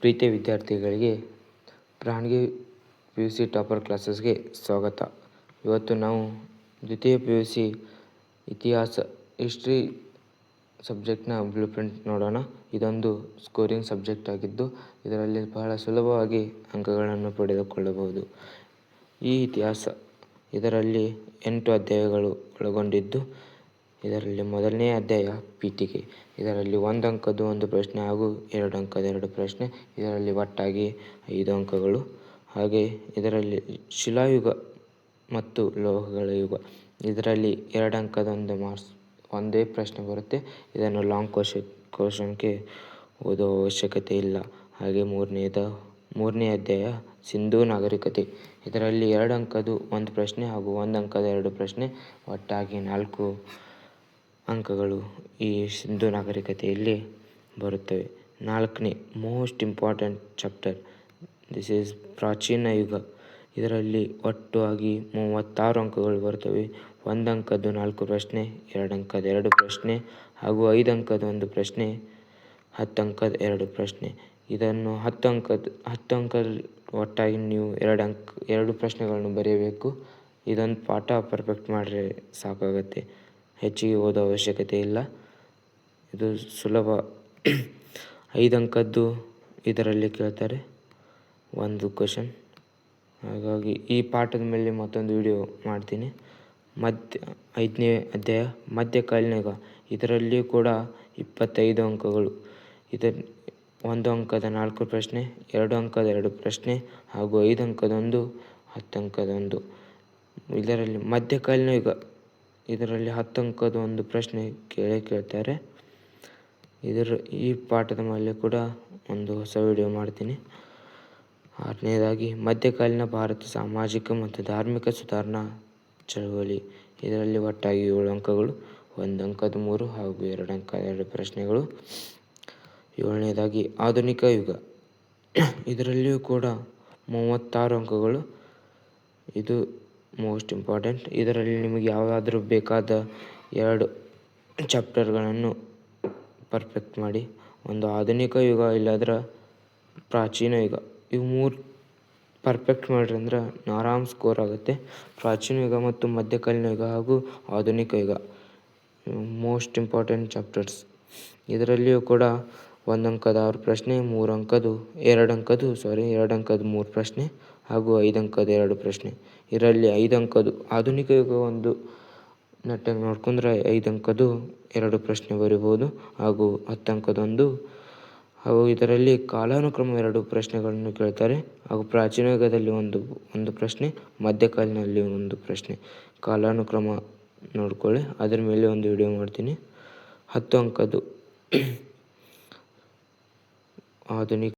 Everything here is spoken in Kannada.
ಪ್ರೀತಿಯ ವಿದ್ಯಾರ್ಥಿಗಳಿಗೆ ಪ್ರಾಣಿಗೆ PUC ಟಾಪರ್ ಕ್ಲಾಸಸ್ಗೆ ಸ್ವಾಗತ. ಇವತ್ತು ನಾವು ದ್ವಿತೀಯ PUC ಇತಿಹಾಸ ಹಿಸ್ಟ್ರಿ ಸಬ್ಜೆಕ್ಟ್ನ ಬ್ಲೂಪ್ರಿಂಟ್ ನೋಡೋಣ. ಇದೊಂದು ಸ್ಕೋರಿಂಗ್ ಸಬ್ಜೆಕ್ಟ್ ಆಗಿದ್ದು ಇದರಲ್ಲಿ ಬಹಳ ಸುಲಭವಾಗಿ ಅಂಕಗಳನ್ನು ಪಡೆದುಕೊಳ್ಳಬಹುದು. ಈ ಇತಿಹಾಸ ಇದರಲ್ಲಿ 8 ಅಧ್ಯಾಯಗಳು ಒಳಗೊಂಡಿದ್ದು ಇದರಲ್ಲಿ ಮೊದಲನೇ ಅಧ್ಯಾಯ ಪೀಠಿಕೆ. ಇದರಲ್ಲಿ 1 ಅಂಕದ್ದು 1 ಪ್ರಶ್ನೆ ಹಾಗೂ 2 ಅಂಕದ 2 ಪ್ರಶ್ನೆ. ಇದರಲ್ಲಿ ಒಟ್ಟಾಗಿ 5 ಅಂಕಗಳು. ಹಾಗೆ ಇದರಲ್ಲಿ ಶಿಲಾಯುಗ ಮತ್ತು ಲೋಹಗಳ ಯುಗ ಇದರಲ್ಲಿ 2 ಅಂಕದ ಒಂದೇ ಪ್ರಶ್ನೆ ಬರುತ್ತೆ. ಇದನ್ನು ಲಾಂಗ್ ಕ್ವಶನ್ಗೆ ಓದೋ ಅವಶ್ಯಕತೆ ಇಲ್ಲ. ಹಾಗೆ ಮೂರನೇ ಅಧ್ಯಾಯ ಸಿಂಧೂ ನಾಗರಿಕತೆ. ಇದರಲ್ಲಿ 2 ಅಂಕದ್ದು 1 ಪ್ರಶ್ನೆ ಹಾಗೂ 1 ಅಂಕದ 2 ಪ್ರಶ್ನೆ. ಒಟ್ಟಾಗಿ 4 ಅಂಕಗಳು ಈ ಸಿಂಧೂ ನಾಗರಿಕತೆಯಲ್ಲಿ ಬರುತ್ತವೆ. 4ನೇ most important chapter this is ಪ್ರಾಚೀನ ಯುಗ. ಇದರಲ್ಲಿ ಒಟ್ಟಾಗಿ 36 ಅಂಕಗಳು ಬರುತ್ತವೆ. 1 ಅಂಕದ್ದು 4 ಪ್ರಶ್ನೆ, 2 ಅಂಕದ 2 ಪ್ರಶ್ನೆ ಹಾಗೂ 5 ಅಂಕದ 1 ಪ್ರಶ್ನೆ, 10 ಅಂಕದ 2 ಪ್ರಶ್ನೆ. ಇದನ್ನು 10 ಅಂಕದ ಒಟ್ಟಾಗಿ ನೀವು 2 ಪ್ರಶ್ನೆಗಳನ್ನು ಬರೆಯಬೇಕು. ಇದೊಂದು ಪಾಠ ಪರ್ಫೆಕ್ಟ್ ಮಾಡಿದ್ರೆ ಸಾಕಾಗುತ್ತೆ. ಹೆಚ್ಚಿಗೆ ಓದೋ ಅವಶ್ಯಕತೆ ಇಲ್ಲ. ಇದು ಸುಲಭ. 5 ಅಂಕದ್ದು ಇದರಲ್ಲಿ ಕೇಳ್ತಾರೆ 1 ಕ್ವಶನ್. ಹಾಗಾಗಿ ಈ ಪಾಠದ ಮೇಲೆ ಮತ್ತೊಂದು ವಿಡಿಯೋ ಮಾಡ್ತೀನಿ. 5ನೇ ಅಧ್ಯಾಯ ಮಧ್ಯಕಾಲೀನ ಯುಗ. ಇದರಲ್ಲಿಯೂ ಕೂಡ 25 ಅಂಕಗಳು. 1 ಅಂಕದ 4 ಪ್ರಶ್ನೆ, 2 ಅಂಕದ 2 ಪ್ರಶ್ನೆ ಹಾಗೂ 5 ಅಂಕದ 1, 10 ಅಂಕದ 1. ಇದರಲ್ಲಿ ಮಧ್ಯಕಾಲೀನ ಯುಗ ಇದರಲ್ಲಿ 10 ಅಂಕದ 1 ಪ್ರಶ್ನೆ ಕೇಳ್ತಾರೆ. ಈ ಪಾಠದ ಮೇಲೆ ಕೂಡ ಒಂದು ಹೊಸ ವಿಡಿಯೋ ಮಾಡ್ತೀನಿ. 6ನೇದಾಗಿ ಮಧ್ಯಕಾಲೀನ ಭಾರತ ಸಾಮಾಜಿಕ ಮತ್ತು ಧಾರ್ಮಿಕ ಸುಧಾರಣಾ ಚಳವಳಿ. ಇದರಲ್ಲಿ ಒಟ್ಟಾಗಿ 7 ಅಂಕಗಳು. 1 ಅಂಕದ 3 ಹಾಗೂ 2 ಅಂಕದ 2 ಪ್ರಶ್ನೆಗಳು. 7ನೇದಾಗಿ ಆಧುನಿಕ ಯುಗ. ಇದರಲ್ಲಿಯೂ ಕೂಡ 36 ಅಂಕಗಳು. ಇದು ಮೋಸ್ಟ್ ಇಂಪಾರ್ಟೆಂಟ್. ಇದರಲ್ಲಿ ನಿಮಗೆ ಯಾವುದಾದ್ರೂ ಬೇಕಾದ 2 ಚಾಪ್ಟರ್ಗಳನ್ನು ಪರ್ಫೆಕ್ಟ್ ಮಾಡಿ. ಒಂದು ಆಧುನಿಕ ಯುಗ ಇಲ್ಲಾದ್ರೆ ಪ್ರಾಚೀನ ಯುಗ. ಇವು 3 ಪರ್ಫೆಕ್ಟ್ ಮಾಡಿರಿ ಅಂದ್ರೆ ಆರಾಮ್ ಸ್ಕೋರ್ ಆಗುತ್ತೆ. ಪ್ರಾಚೀನ ಯುಗ ಮತ್ತು ಮಧ್ಯಕಾಲೀನ ಯುಗ ಹಾಗೂ ಆಧುನಿಕ ಯುಗ ಮೋಸ್ಟ್ ಇಂಪಾರ್ಟೆಂಟ್ ಚಾಪ್ಟರ್ಸ್. ಇದರಲ್ಲಿಯೂ ಕೂಡ 1 ಅಂಕದ 6 ಪ್ರಶ್ನೆ, 2 ಅಂಕದ 3 ಪ್ರಶ್ನೆ ಹಾಗೂ 5 ಅಂಕದ 2 ಪ್ರಶ್ನೆ. ಇದರಲ್ಲಿ 5 ಅಂಕದ್ದು ಆಧುನಿಕ ಯುಗ ಒಂದು ನೆಟ್ಟಾಗಿ ನೋಡ್ಕೊಂಡ್ರೆ 5 ಅಂಕದ್ದು 2 ಪ್ರಶ್ನೆ ಬರಿಬೋದು ಹಾಗೂ 10 ಅಂಕದ 1 ಹಾಗೂ ಇದರಲ್ಲಿ ಕಾಲಾನುಕ್ರಮ 2 ಪ್ರಶ್ನೆಗಳನ್ನು ಕೇಳ್ತಾರೆ ಹಾಗೂ ಪ್ರಾಚೀನ ಯುಗದಲ್ಲಿ ಒಂದು ಪ್ರಶ್ನೆ, ಮಧ್ಯಕಾಲೀನಲ್ಲಿ 1 ಪ್ರಶ್ನೆ. ಕಾಲಾನುಕ್ರಮ ನೋಡ್ಕೊಳ್ಳಿ. ಅದರ ಮೇಲೆ ಒಂದು ವಿಡಿಯೋ ಮಾಡ್ತೀನಿ. 10 ಅಂಕದ್ದು ಆಧುನಿಕ